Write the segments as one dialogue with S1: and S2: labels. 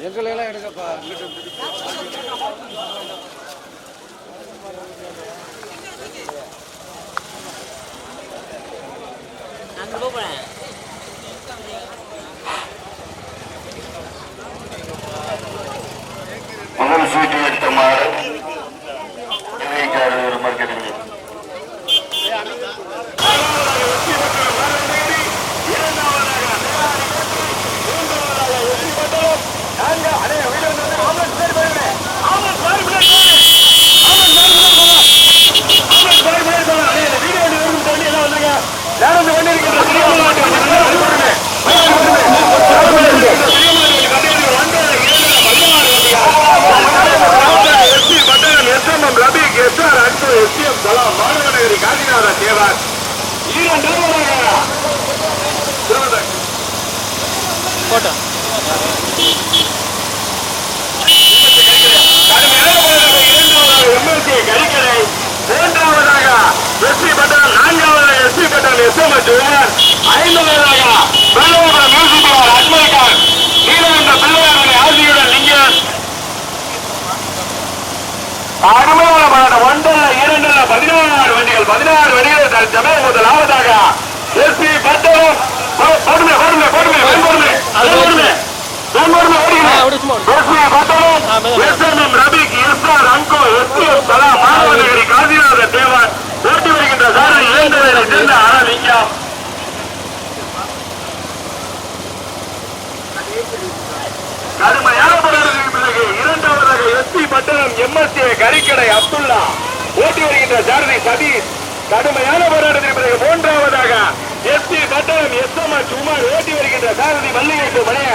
S1: எங்களெல்லாம் எடுக்கப்பா.
S2: முதல் சீட்டு எடுத்தமாறு ஒரு மார்க்கெட்டிங் மாணவநகரி காந்திநாத தேவர் கரிக்கடை மூன்றாவதாக எஸ்பி பட்டன், நான்காவதாக எஸ்பி பட்டன் எஸ்எம்எச் உமர், ஐந்தாவதாக பெங்களூர் மியூசிக் அஜ்மல்கான், நீலகண்ட பிள்ளையாரின் ஆசியுடன் லிங்கன். அருமையான பாடம். 1 2 16 வண்டிகள் 16 வண்டிகள் தற்சமயம் முதலாவதாக எஸ்பி பட்டன் மாணவநகரி காந்திநாத தேவர் ஓட்டி வருகின்ற சாரதி இளைஞர்களை சேர்ந்த அரலிங்கம். கடுமையான போராட்டத்திற்கு பிறகு இரண்டாவதாக எஸ்பி பட்டணம் எம்எஸ்ஏ கரிக்கடை அப்துல்லா ஓட்டி வருகின்ற சாரதி சதீஷ். கடுமையான போராட்டத்திற்கு பிறகு மூன்றாவதாக எஸ்பி பட்டணம் எஸ்எம்எச் உமர் ஓட்டி வருகின்ற சாரதி மல்லிகைப்பு மணிய.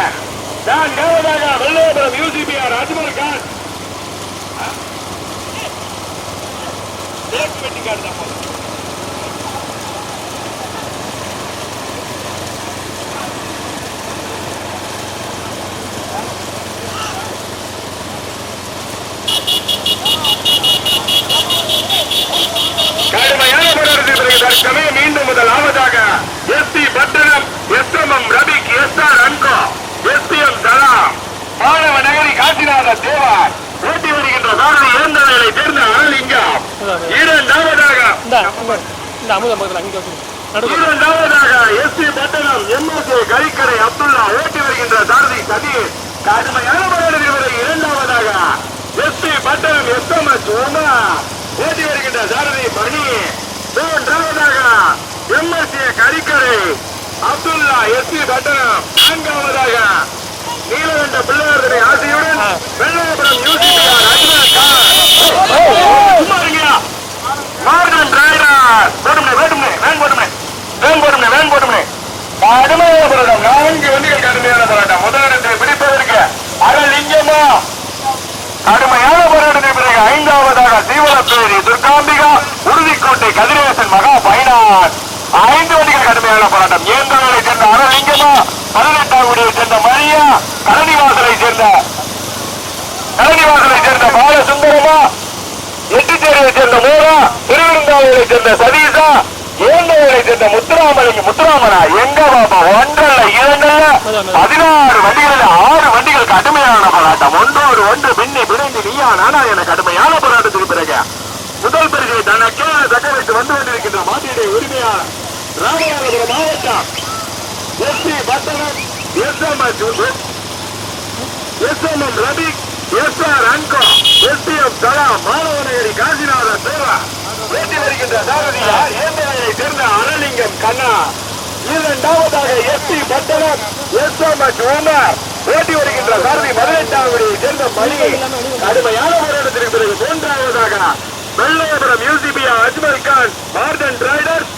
S2: நான்காவதாக வெள்ளையபுரம் யூசிபிஆர் அஜ்மல் கான். கடுமையான போராட்டத்திற்கு பிறகு தற்சமயம் மீண்டும் முதலாவதாக SP Pattanam SMM Rafiq SR and co SPM Salam மாணவநகரி காந்திநாத தேவர் ஓட்டி வருகின்ற சாரதி இளந்தலைகளை சேர்ந்த அரலிங்கம். இரண்டாவதாக எஸ்பி பட்டணம் எம்எஸ்ஏ கரிக்கடை அப்துல்லா ஓட்டி வருகின்ற சாரதி சதீஷ். கடுமையான போராட்டத்திற்கு பிறகு இரண்டாவதாக எஸ்பி பட்டணம் எஸ்எம்எச் உமர் ஓட்டி வருகின்ற சாரதி மணி. மூன்றாவதாக எம்எஸ்ஏ கரிக்கடை அப்துல்லா எஸ்பி பட்டணம். நான்காவதாக நீலகண்ட பிள்ளையார்களை ஆசையுடன் வெள்ளையபுரம் யூசிபிஆர் அஜ்மல் கான். மார்கன் டிரைவர் கடுமையான போராட்டம். 4 வண்டிகள் கடுமையான போராட்டம். முதலிடத்தை பிடிப்பதற்கு அரலிங்கமா. கடுமையான போராட்டத்திற்கு பிறகு ஐந்தாவதாக தீவரப்பேரி துர்காம்பிகா உறுதிக்கோட்டை கதிரேசன் மகா பைனான். 5 வண்டிகள் கடுமையான போராட்டம். ஏந்தாவதை சேர்ந்த அரலிங்கமா, 18ஆம் குடியை சேர்ந்த மரியா, கலனிவாசலை சேர்ந்த பாலசுந்தரமா, எட்டுச்சேரியை சேர்ந்த மூரா, திருவிருந்தாவளை சேர்ந்த சதீஷா, ஏந்தவளை சேர்ந்த முத்துராமனா. எங்க பாப்பா 1 2 16 வண்டிகளில் 6 வண்டிகள் கடுமையான போராட்டம். ஒன்றோடு ஒன்று பின்னி பிணைந்து நீயா நானா என கடுமையான போராட்டத்திற்கு பிறகு முதல் பரிசை தனக்கே தக்க வைத்து வந்து கொண்டிருக்கின்ற மாட்டியுடைய உரிமையாளர் ராமநாதபுரம் மாவட்டம் SP Pattanam SMM Rafiq SR and co SPM Salam மாணவநகரி காந்திநாத தேவர் ஓட்டி வருகின்ற சாரதியா ஏந்தவரை சேர்ந்த அரலிங்கம் கண்ணா. இரண்டாவதாக எஸ்பி பட்டணம் எஸ்எம்எச் உமர் ஓட்டி வருகின்ற சாரதி 18ஆம் குடியை சேர்ந்த மணி. கடுமையான போராட்டத்திற்கு பிறகு மூன்றாவதாக வெள்ளையபுரம் யூசிபிஆர் அஜ்மல் கான் மார்டன் டிரைடர்ஸ்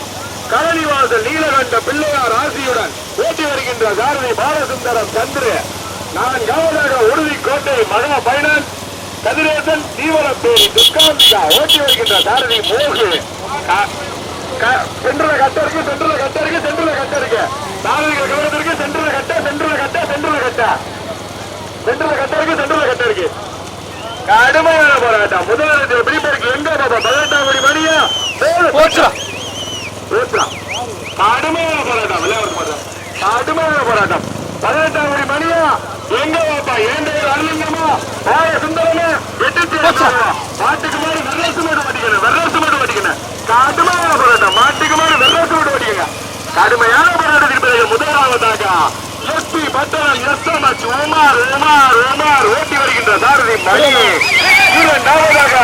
S2: கலனிவாசல் நீலகண்ட பிள்ளையார் ஆசியுடன் ஓட்டி வருகின்ற சாரதி பாலசுந்தரம் சந்திர. நான்காவதாக உறுதிக்கோட்டை மகா பைனான்ஸ் கதிரேசன் தீவரப்பேரி துர்காம்பிகா ஓட்டி வருகின்ற சாரதி மோகு. சென்றுல கட்டருக்கு சாரதிகளுக்கு பிடிப்பதற்கு கடுமையான போராட்டம். முதலிடத்தில் பிடிப்பதற்கு எங்க பாப்பா 18 மணியா கடுமையான போராட்டம். விளையாட்டு கடுமையான போராட்டம். 18 மணியா எங்க பாப்பா ஏன் அருளிங்கம்மா சுந்தரமா மாட்டுக்கு மாதிரி வெள்ளசு மட்டும் வட்டிக்கணும். கடுமையான போராட்டம். மாட்டுக்கு மாதிரி வெள்ளசு மட்டும் வட்டிக்கங்க. கடுமையான போராட்டத்திற்கு பிறகு முதலாவதாக எஸ்பி பட்டணம் எஸ்எம்எச் உமார் ஓட்டி வருகின்ற சாரதி மணி. இரண்டாவதாக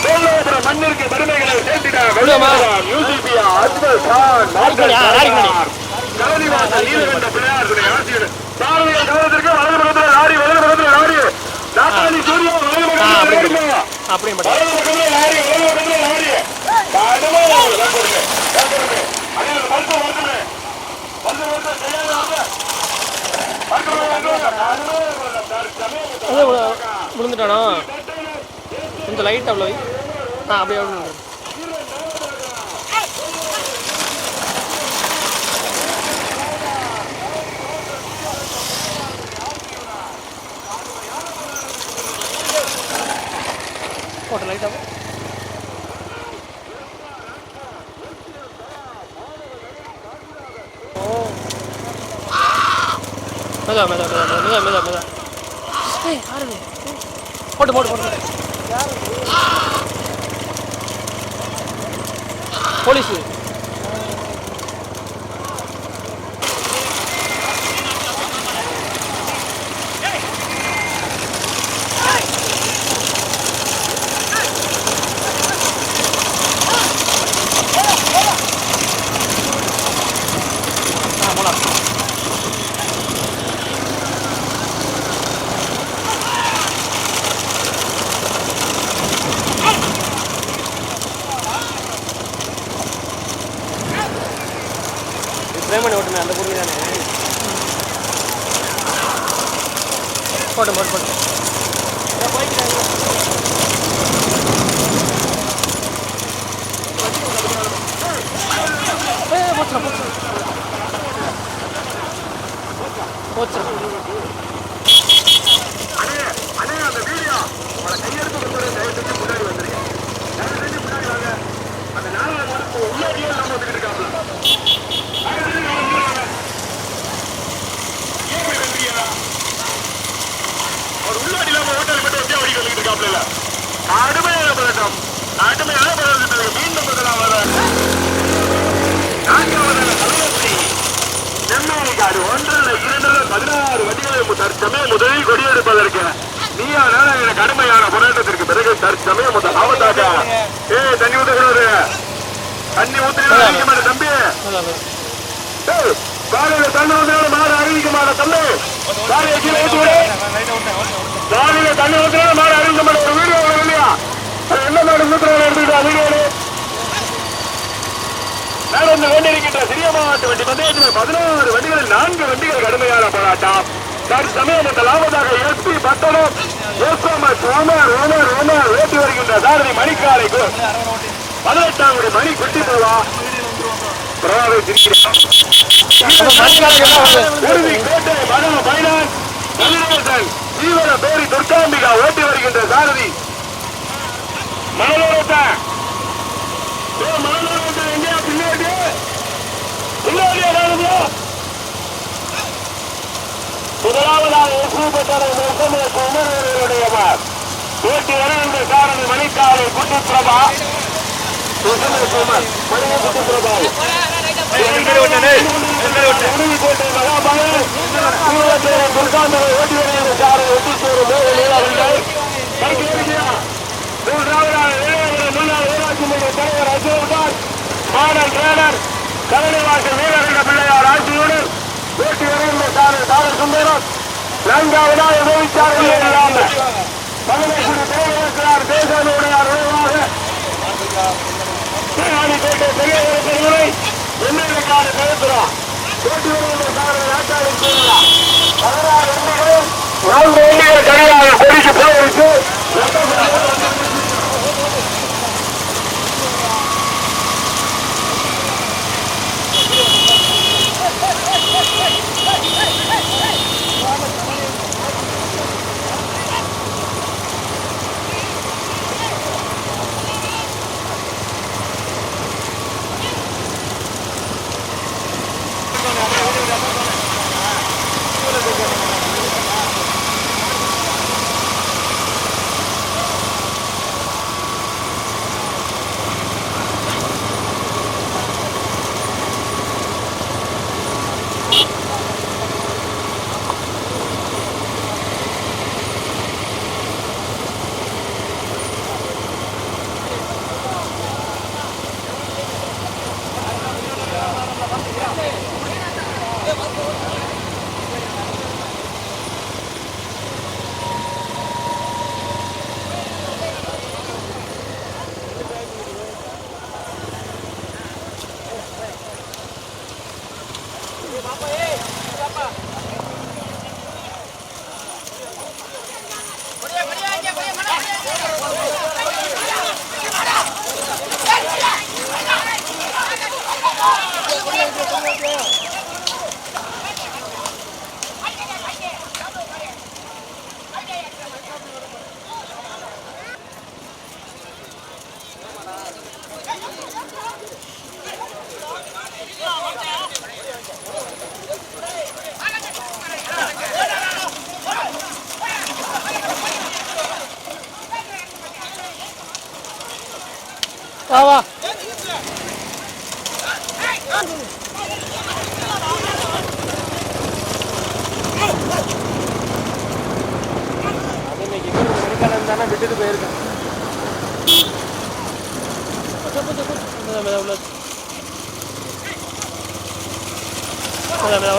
S2: சோழபுரம் மண்ணிற்கு பெருமைகளை சேர்த்திட யூசிபியா அஜ்மல் கான் கலனிவாசல் நீலகண்ட பிள்ளையார் துணை ஆட்சியர் சாரதியை கவனத்திற்கு வலது பக்கத்தில் லாரி நாட்டாளி சூரிய வலது பக்கத்தில் லாரி
S1: விழுந்துட்டானா கொஞ்சம் லைட் அவ்வளோ அப்படியே போட்ட லைட்டாக மெதா போட்டு போலீஸு பிரேமணி ஓட்டுமே அந்த பொருள் தானே போட்டு போச்சு
S2: அந்த வீடியோ உங்களை கையெழுத்து முன்னாடி வந்துருங்க. முன்னாடி வாங்க. அந்த நாளாக உள்ளே நம்ம வந்துட்டு இருக்காங்க. அவர் உள்ளாடி இல்லாம ஹோட்டல் மட்டும் வச்சு அவருக்கு வந்துட்டு இருக்காப்ல. கடுமையான போராட்டம். மீண்டும் முதலாவது நான்காவது தலைவர்த்தி செம்மேனிக்காடு 1-2-16 வண்டிகளை தற்சமயம் முதலில் கொடியெடுப்பதற்கு நீயா நாராயண கடுமையான போராட்டத்திற்கு பிறகு தற்சமயம் முதலாவதாக தண்ணி ஊத்துகிறது. தண்ணி ஊத்துற தம்பி காலையில தண்ணி ஊத்துற மாடு அறிவிக்க மாட தம்பி காலையில கீழே ஊத்துவிடு. காலையில தண்ணி ஊத்துற மாடு அறிவிக்க மாட ஒரு வீடியோ இல்லையா? என்ன மாடு ஊத்துற எடுத்துக்கிட்டா வீடியோடு நடந்து கொண்டிருக்கின்ற சிறிய மாவட்ட வண்டி பந்தயத்தில் 16 வண்டிகளில் 4 வண்டிகள் கடுமையான போராட்டம். தற்சமயம் முதலாவதாக எஸ்பி பட்டணம் எஸ்எம்எச் உமார் ஓட்டி வருகின்ற சாரதி மணிக்காலைக்கு 18 மணி குட்டி போவா ஜீவன பேரி துர்காம்பிகா ஓட்டி வருகின்ற சாரதி மணலோரத்தான் எங்கேயா பின்னாடியே முதலாவதாக ஓட்டி வருகின்ற சாரதி மணிக்காலை குட்டி பிரபா கலனிவாசல் வீரர்களிட பிள்ளையார் ஆட்சியுடன் ஓட்டி வருகின்ற சாரதி சுந்தரம். நான்காவதாக உதவிச்சாரதி பங்கேற்குடி தலைவர் தேசானுடைய உறவாக கோட்டை பெரியவரை எம்எல்ஏக்கான கருத்துறோம். ஓட்டி வருகின்ற சாரதி நாட்டாளி 16 வண்டிகளும் 4 வண்டிகள் தனியாக கொடிக்கு போயிருக்கு.
S1: வா வா அது இன்னைக்கு மெடிக்கல் தானே விட்டுட்டு போயிருக்கேன்.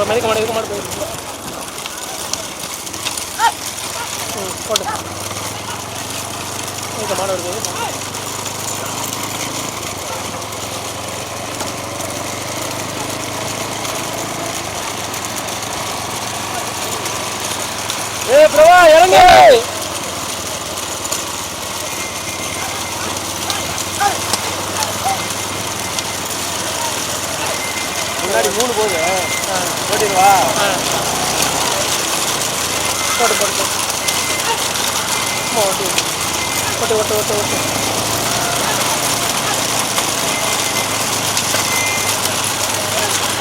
S1: மெதிக்க மாட்டேன் போயிருக்கு. போட்டு மாடு வருது. பிரபா இறங்க. முன்னாடி 3 போகுது. ஓட்டிடுவா. போட்டு போட்டு ஓட்டு ஓட்டு ஓட்டு ஓட்டு ஓட்டு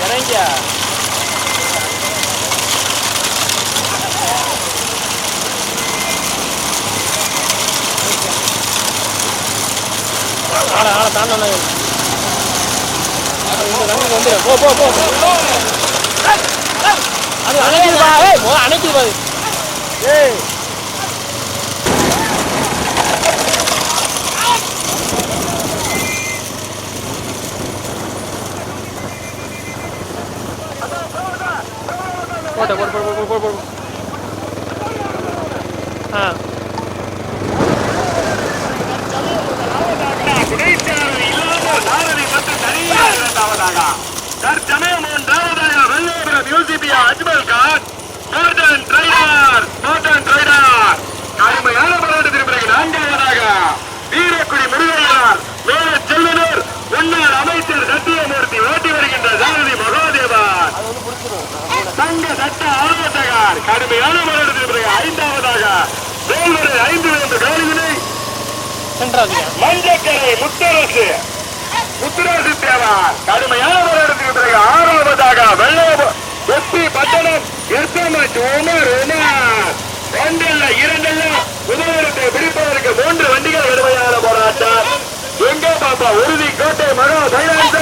S1: இறங்கியா. ஆளை தாண்டா வந்து போ போ போ. அது அணைக்குதுப்பா. அணைக்குதுப்பா. ஏய் போட்ட போட்டு போட்டு போட்டு போட்டு. ஆ வீரக்குடி முருகையார் மேல செல்லுநர் முன்னாள் அமைச்சர் சத்தியமூர்த்தி ஓட்டி வருகின்ற சாரதி மகாதேவன் தங்க சட்ட ஆலோசகர் கடுமையான போராட்டத்திற்கு பிறகு 5வதாக வேல்வரை 5 என்ற காலிவினை மஞ்சக்கரை முத்தரசு தேவார் கடுமையான போராட்டத்திற்கு பிறகு 6வதாக வெள்ளம் வெற்றி பட்டணம் எஸ்எம்எச் உமர் ஒன்றல்ல 2 முதலிடத்தை பிடிப்பதற்கு 3 வண்டிகள் கடுமையான போராட்டம். எங்க பாப்பா உறுதி கோட்டை மகா தைராச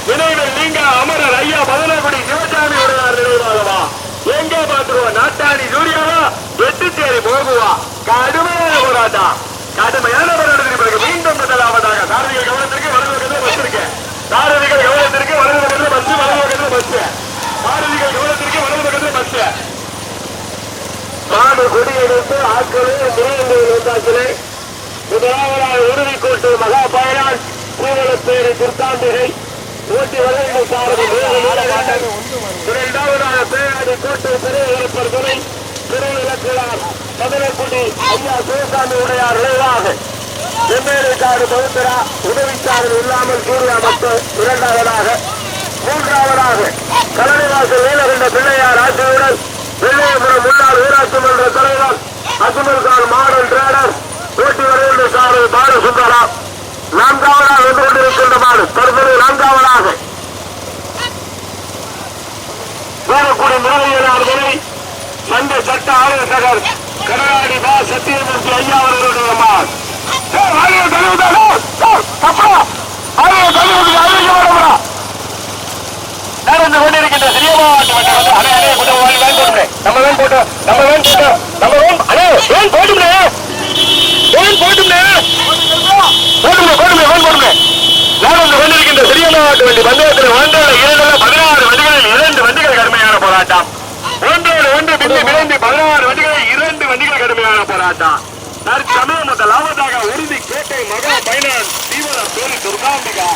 S1: நினைவில் நீங்க அமரர் ஐயா மதனகுடி சிவசாமி உடையார் நினைவாகவா எங்க பாத்துருவா நாட்டாணி சூர்யாவா வெட்டுச்சேரி போகுவா கடுமையான போராட்டம். கடுமையான போராட்டத்திற்கு பிறகு மீண்டும் முதலாவதாக சாரதிகள் கவனத்திற்கு வலது பக்கத்தில் பஸ் இருக்கு. சாரதிகள் கவனத்திற்கு வலது பக்கத்தில் பஸ் வலது பக்கத்தில் பஸ் சாரதிகள் கவனத்திற்கு வலது பக்கத்தில் பஸ் மாடு கொடியெடுத்து ஆட்களே திருநெல்வேலி வந்தாச்சிலே முதலாவதாக உறுதிக்கோட்டு மகா பயனாள் பூவலப்பேரி திருத்தாண்டிகை ஓட்டி வருகின்ற சாரதி 2வதாக பேராடி கோட்டை பெரியப்பர் துறை திருவிழக்கிறார் மதுரைக்குடி ஐயா சிவசாமி உடையார் விளைவாக எம்ஏகாடு பௌத்தரா உதவிச்சாரர் இல்லாமல் சூர்யா மட்டும் 2வதாக 3வதாக கலனிவாசல் நீலகண்ட பிள்ளையார் ஆட்சியுடன் வெள்ளையபுரம் முன்னாள் ஊராட்சி மன்ற தலைவர் அஜ்மல் கான் மாடல் டிரேடர் ஓட்டி வருகின்ற சாரதி பாலசுந்தரா 4வதாக வந்து கொண்டிருக்கின்ற மாடு தற்போது 4வதாக வீரக்குடி முருகையனார் துறை மந்த சட்ட ஆலோசகர் கடலாடி பா சத்தியமூர்த்தி ஐயா அவர்களுடைய மாடு நடந்து கொண்டிருக்கின்ற சிறிய மாவட்ட வண்டி பந்தயத்தில் 16 வண்டிகளில் 2 வண்டிகள் கடுமையான போராட்டம். ஒன்றோடு ஒன்று பின்னி விரைந்து 16 வண்டிகளில் 2 வண்டிகள் கடுமையான போராட்டம். தற்சமயம் முதலாவதாக உறுதி கோட்டை மகா பைனான் தீவிர பேரு துர்காம்பிகா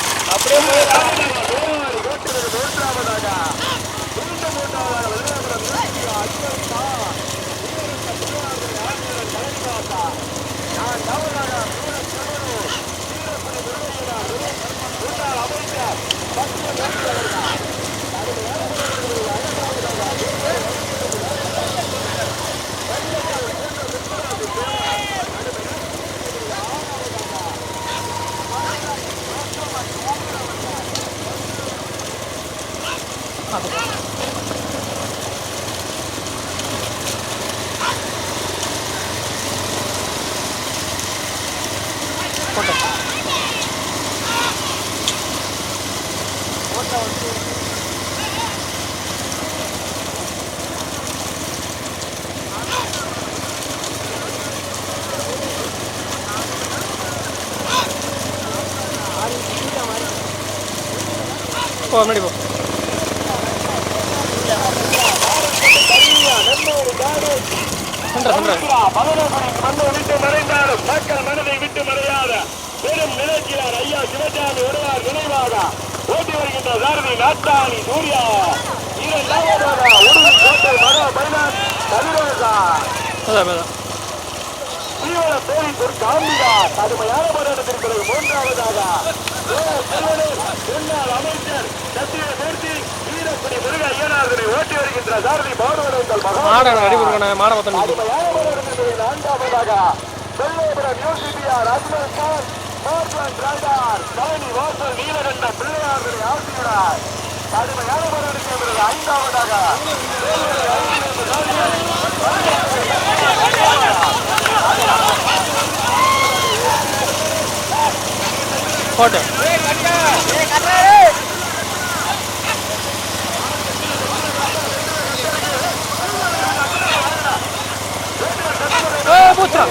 S3: போ முன்னாடி போ.
S1: மக்கள் மனதை விட்டு மறையாத பெரும் நிலைக்கிறார் ஐயா சிவஜாமி வருவார் நினைவாக ஓட்டி வருகின்ற சாரதி நாட்டாணி சூர்யா கடுமையான போராட்டத்திற்கு மூன்றாவதாக அமைச்சர் சத்திய மூர்த்தி வீரப்படி முருக ஐயனார்களை ஓட்டி வருகின்ற சாரதி பாடுவர்கள் நான்காவதாக வெள்ளைபுரம் யூசிபிஆர் அஜ்மல் கான் மார்க்லாண்ட் ராஜார் பழனி வாசல் நீலகண்ட பிள்ளையார்களை ஆசிரியர் கடுமையான போராட்டத்தில் ஐந்தாவதாக
S3: போட்டு பூச்சா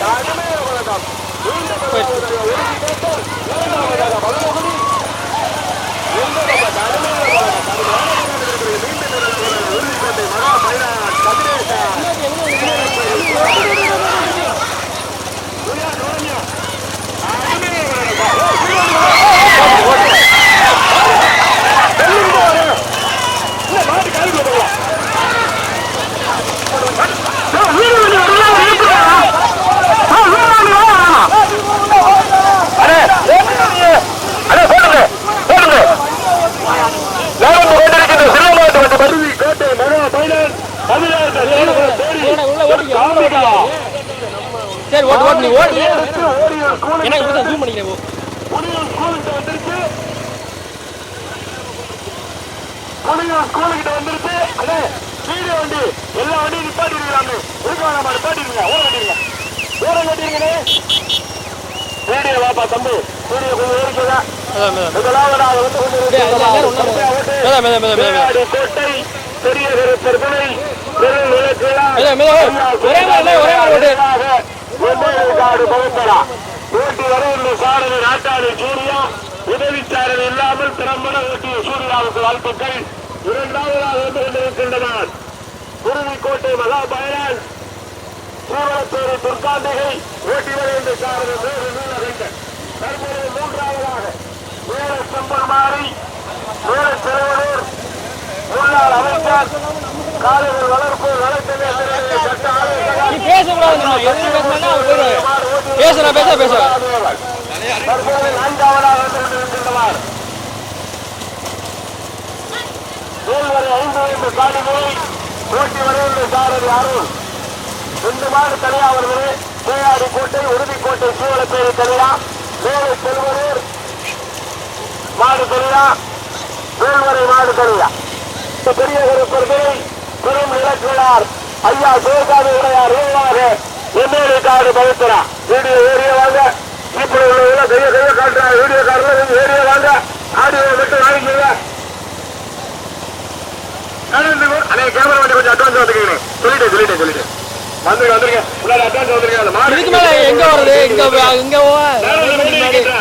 S3: சரி ஓட்டு ஓட்டு நீ ஓடு எனக்கு ஜூம் பண்ணிக்கிறேன்
S1: ஸ்கூலுக்கிட்ட வந்துருச்சு அண்ணே வீடியோ வண்டி எல்லா வண்டியும் நிப்பாட்டிருக்கிறாங்க இருக்காங்க நிப்பாட்டிருங்க ஓரம் கட்டிருங்க ஓரம் கட்டிருங்கண்ணே வீடியோ வாப்பா தம்பி வீடியோ கொஞ்சம் இருக்குதா முதலாவதாக வந்து கோட்டை பெரிய பெருமனை ஓட்டி வரையுள்ள சாரதி நாட்டாளி சூர்யா உதவிச்சாரதி இல்லாமல் திறம்பட ஓட்டிய சூர்யாவுக்கு வாழ்த்துக்கள். இரண்டாவதாக வந்து கொண்டிருக்கின்றனர் குருவிக்கோட்டை மகாபயன் சூரத்தூர் துர்காந்திகை ஓட்டி வருகின்ற சாரதி நீலகண்டன். தற்போது மூன்றாவதாக மேல செம்பல் மாறி மேல திருவள்ளூர் முன்னாள் அமைச்சர் காலையில் வளர்ப்பு வளர்த்தவே சட்ட நான்காவதாக வந்திருக்கின்றனர் வேல்வரை 5 காலிமொழி ஓட்டி வருகின்ற சாரதி அருள் 2 மாடு தனியா வருவது பேயாடி கோட்டை உறுதிக்கோட்டை சூழப்பேரி தனியா மேலே செல்வரூர் மாடு தனியா வேல்வரை மாடு தனியா பெரிய கருப்பர்களை பெரும் நிலக்கிழார் ஐயா சிவகாமி உடையார் ஏவாக எம்ஏடி கார்டு பவித்ரா வீடியோ ஏரியா வாங்க இப்படி உள்ள கைய காட்டுறாங்க வீடியோ கார்டுல ஏரியா வாங்க ஆடியோ மட்டும் வாங்கிக்கோங்க. அண்ணே கேமரா வண்டி கொஞ்சம் அட்வான்ஸ் வந்துருக்கீங்க சொல்லிட்டேன்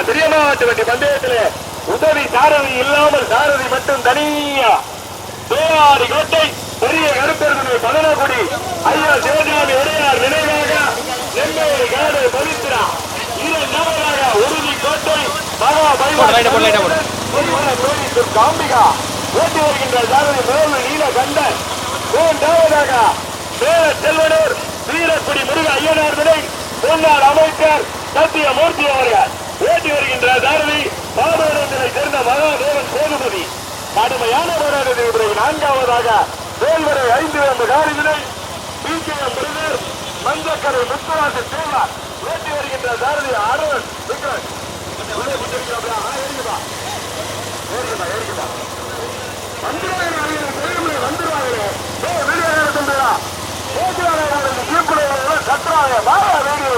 S1: தெரியமாவட்ட வண்டி பந்தயத்துல உதவி சாரதி இல்லாமல் சாரதி மட்டும் தனியா பேயாடி கோட்டை பெரிய கருப்பெருமை பதனகுடி ஐயா சிவகாமி உடையார் நினைவாக நெல்லையை காடு பவித்ரா இரண்டாவதாக உறுதி கோட்டை காம்பிகா ஓட்டி வருகின்ற சாரதி மேலு நீலகண்டன். மூன்றாவதாக மேல செல்வனூர் வீரக்குடி முருக ஐயனார் விடை முன்னாள் அமைச்சர் சத்திய மூர்த்தி அவர்கள் ஓட்டி வருகின்ற சாரதி பாபரத்தினை சேர்ந்த மகாதேவன் சேதுபதி. கடுமையான போராட்டத்திற்கு பிறகு நான்காவதாக வேல்வரை 5 காரிவினை பிகேஎம் பிரதர் மஞ்சக்கரை முத்துராஜ் தேவார் ஓட்டி வருகின்ற சாரதி அருண் விக்ரன் கட்டுறாங்க வாயா வீடியோ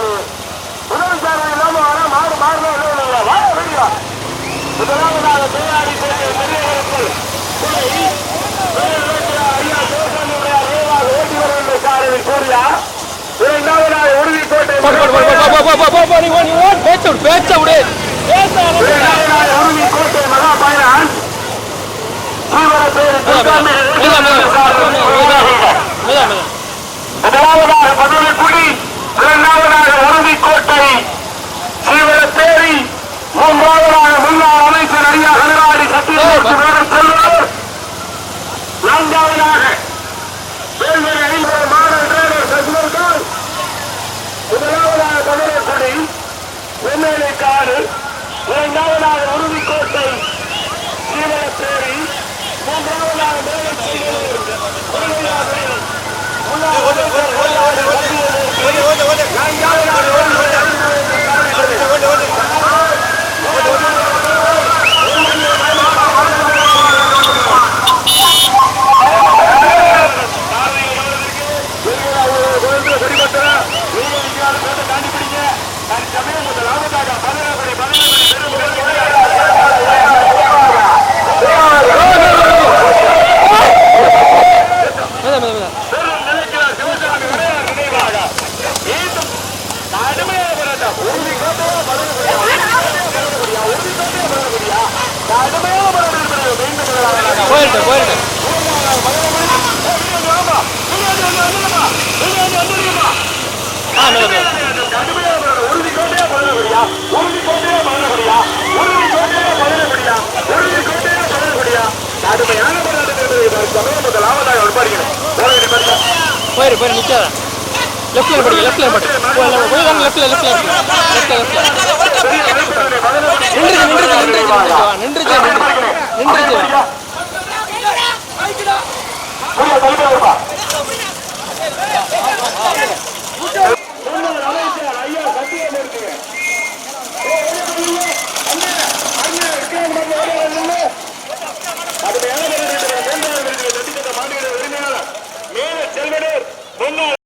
S1: உதவி சாரதி இல்லாம வர மாறு மாறுனா வாயா வீடியோ. முதலாவதாக பேயாடி பெரிய ஐயா சிவகாமியுடைய ரேவாக ஓட்டி வருகின்ற சாரதி சூர்யா. இரண்டாவதாக உறுதிக்கோட்டை உறுதிக்கோட்டை மகாபாயன்
S2: முதலாவதாக பதுமைக்குடி, இரண்டாவதாக உறுதிக்கோட்டை ஸ்ரீவலப்பேரி, மூன்றாவதாக முன்னாள் அமைச்சர் ஐயா கனராடி சத்தியமூர்த்தி வேடர் செல்வர், நான்காவதாக வேல்வெளி ஐம்பது மாடல் டிரைவர் சசிவர்கான், முதலாவதாக பதுமைக்குடி வெண்ணேலிக்காடு, இரண்டாவதாக உறுதிக்கோட்டை ஸ்ரீவலப்பேரி, மூன்றாவதாக
S3: போயிட்டு போயிரு நிக்காத. லெஃப்ட்ல படிக்க, லெஃப்ட்ல படி. போய் வாங்க, லெஃப்ட்ல நின்றுச்சு.